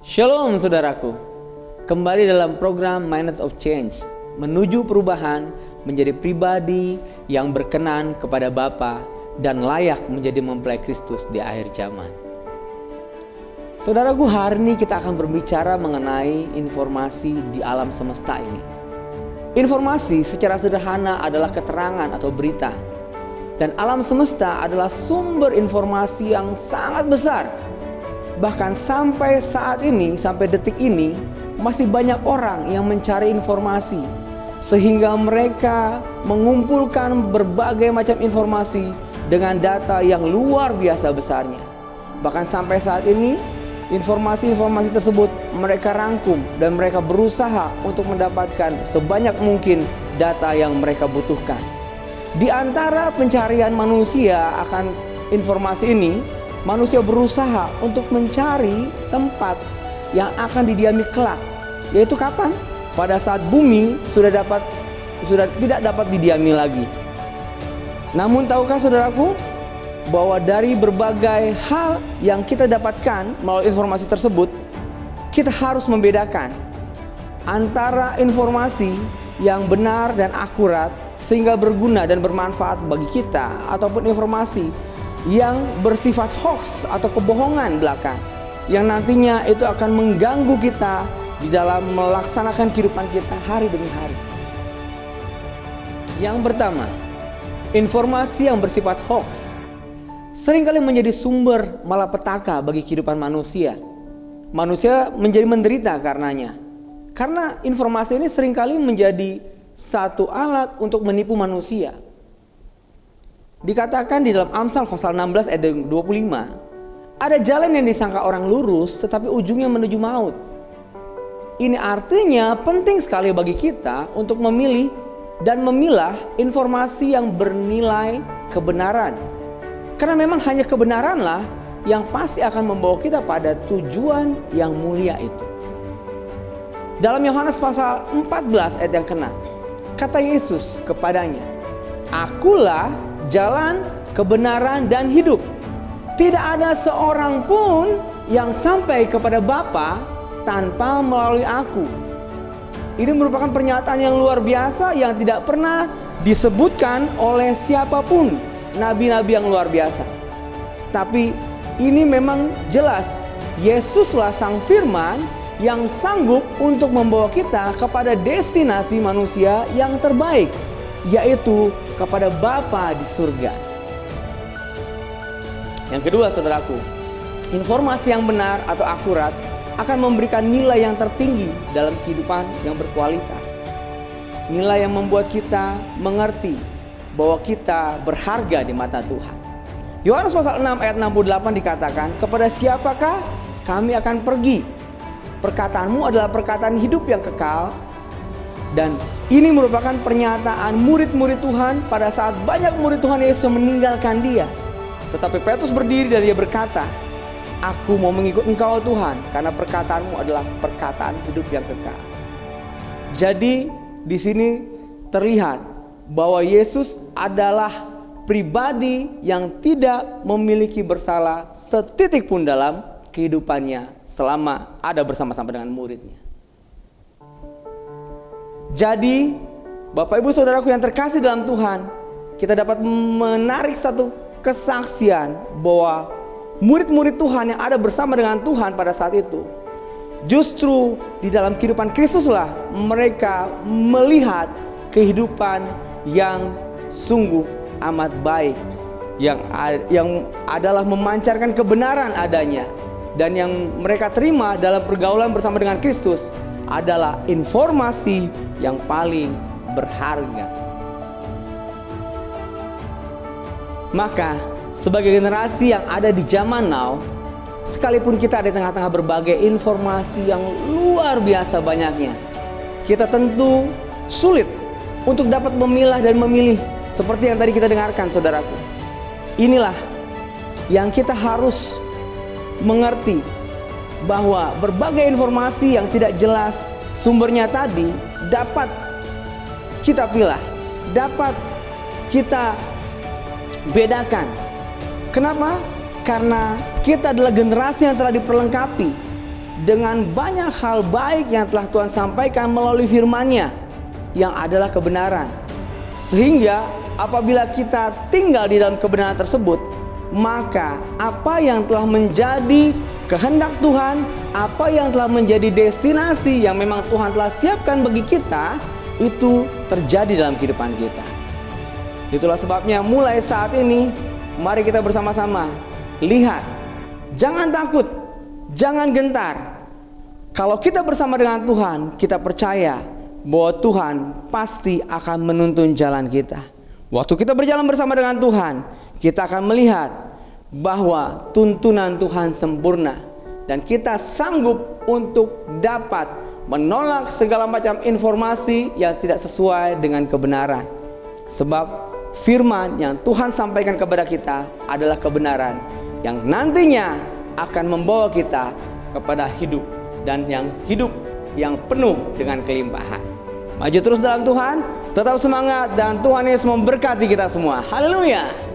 Shalom saudaraku, kembali dalam program Minutes of Change, menuju perubahan menjadi pribadi yang berkenan kepada Bapa dan layak menjadi mempelai Kristus di akhir zaman. Saudaraku, hari ini kita akan berbicara mengenai informasi di alam semesta ini. Informasi secara sederhana adalah keterangan atau berita. Dan alam semesta adalah sumber informasi yang sangat besar. Bahkan sampai saat ini, sampai detik ini, masih banyak orang yang mencari informasi. Sehingga mereka mengumpulkan berbagai macam informasi dengan data yang luar biasa besarnya. Bahkan sampai saat ini, informasi-informasi tersebut mereka rangkum dan mereka berusaha untuk mendapatkan sebanyak mungkin data yang mereka butuhkan. Di antara pencarian manusia akan informasi ini, manusia berusaha untuk mencari tempat yang akan didiami kelak. Yaitu kapan? Pada saat bumi sudah tidak dapat didiami lagi. Namun tahukah saudaraku, bahwa dari berbagai hal yang kita dapatkan melalui informasi tersebut, kita harus membedakan antara informasi yang benar dan akurat sehingga berguna dan bermanfaat bagi kita, ataupun informasi yang bersifat hoax atau kebohongan belaka yang nantinya itu akan mengganggu kita di dalam melaksanakan kehidupan kita hari demi hari. Yang pertama, informasi yang bersifat hoax seringkali menjadi sumber malapetaka bagi kehidupan manusia. Manusia menjadi menderita karenanya. Karena informasi ini seringkali menjadi satu alat untuk menipu manusia. Dikatakan di dalam Amsal pasal 16 ayat 25, ada jalan yang disangka orang lurus tetapi ujungnya menuju maut. Ini artinya penting sekali bagi kita untuk memilih dan memilah informasi yang bernilai kebenaran. Karena memang hanya kebenaranlah yang pasti akan membawa kita pada tujuan yang mulia itu. Dalam Yohanes pasal 14 ayat yang ke-6, kata Yesus kepadanya, "Akulah jalan, kebenaran, dan hidup. Tidak ada seorang pun yang sampai kepada Bapa tanpa melalui aku." Ini merupakan pernyataan yang luar biasa yang tidak pernah disebutkan oleh siapapun, nabi-nabi yang luar biasa. Tapi ini memang jelas, Yesuslah Sang Firman yang sanggup untuk membawa kita kepada destinasi manusia yang terbaik, yaitu kepada Bapa di surga. Yang kedua saudaraku, informasi yang benar atau akurat akan memberikan nilai yang tertinggi dalam kehidupan yang berkualitas. Nilai yang membuat kita mengerti bahwa kita berharga di mata Tuhan. Yohanes pasal 6 ayat 68 dikatakan, "Kepada siapakah kami akan pergi? Perkataanmu adalah perkataan hidup yang kekal." Dan ini merupakan pernyataan murid-murid Tuhan pada saat banyak murid Tuhan Yesus meninggalkan dia. Tetapi Petrus berdiri dan dia berkata, "Aku mau mengikut Engkau Tuhan, karena perkataanmu adalah perkataan hidup yang kekal." Jadi di sini terlihat bahwa Yesus adalah pribadi yang tidak memiliki bersalah setitik pun dalam kehidupannya selama ada bersama-sama dengan muridnya. Jadi Bapak Ibu Saudaraku yang terkasih dalam Tuhan, kita dapat menarik satu kesaksian bahwa murid-murid Tuhan yang ada bersama dengan Tuhan pada saat itu, justru di dalam kehidupan Kristuslah mereka melihat kehidupan yang sungguh amat baik, yang adalah memancarkan kebenaran adanya. Dan yang mereka terima dalam pergaulan bersama dengan Kristus adalah informasi yang paling berharga. Maka sebagai generasi yang ada di zaman now, sekalipun kita ada di tengah-tengah berbagai informasi yang luar biasa banyaknya, kita tentu sulit untuk dapat memilah dan memilih seperti yang tadi kita dengarkan saudaraku. Inilah yang kita harus mengerti, bahwa berbagai informasi yang tidak jelas sumbernya tadi dapat kita pilah, dapat kita bedakan. Kenapa? Karena kita adalah generasi yang telah diperlengkapi dengan banyak hal baik yang telah Tuhan sampaikan melalui firman-Nya yang adalah kebenaran. Sehingga apabila kita tinggal di dalam kebenaran tersebut, maka apa yang telah menjadi kehendak Tuhan, apa yang telah menjadi destinasi yang memang Tuhan telah siapkan bagi kita, itu terjadi dalam kehidupan kita. Itulah sebabnya mulai saat ini, mari kita bersama-sama lihat, jangan takut, jangan gentar. Kalau kita bersama dengan Tuhan, kita percaya bahwa Tuhan pasti akan menuntun jalan kita. Waktu kita berjalan bersama dengan Tuhan, kita akan melihat bahwa tuntunan Tuhan sempurna, dan kita sanggup untuk dapat menolak segala macam informasi yang tidak sesuai dengan kebenaran. Sebab firman yang Tuhan sampaikan kepada kita adalah kebenaran yang nantinya akan membawa kita kepada hidup, dan yang hidup yang penuh dengan kelimpahan. Maju terus dalam Tuhan, tetap semangat, dan Tuhan Yesus memberkati kita semua. Haleluya.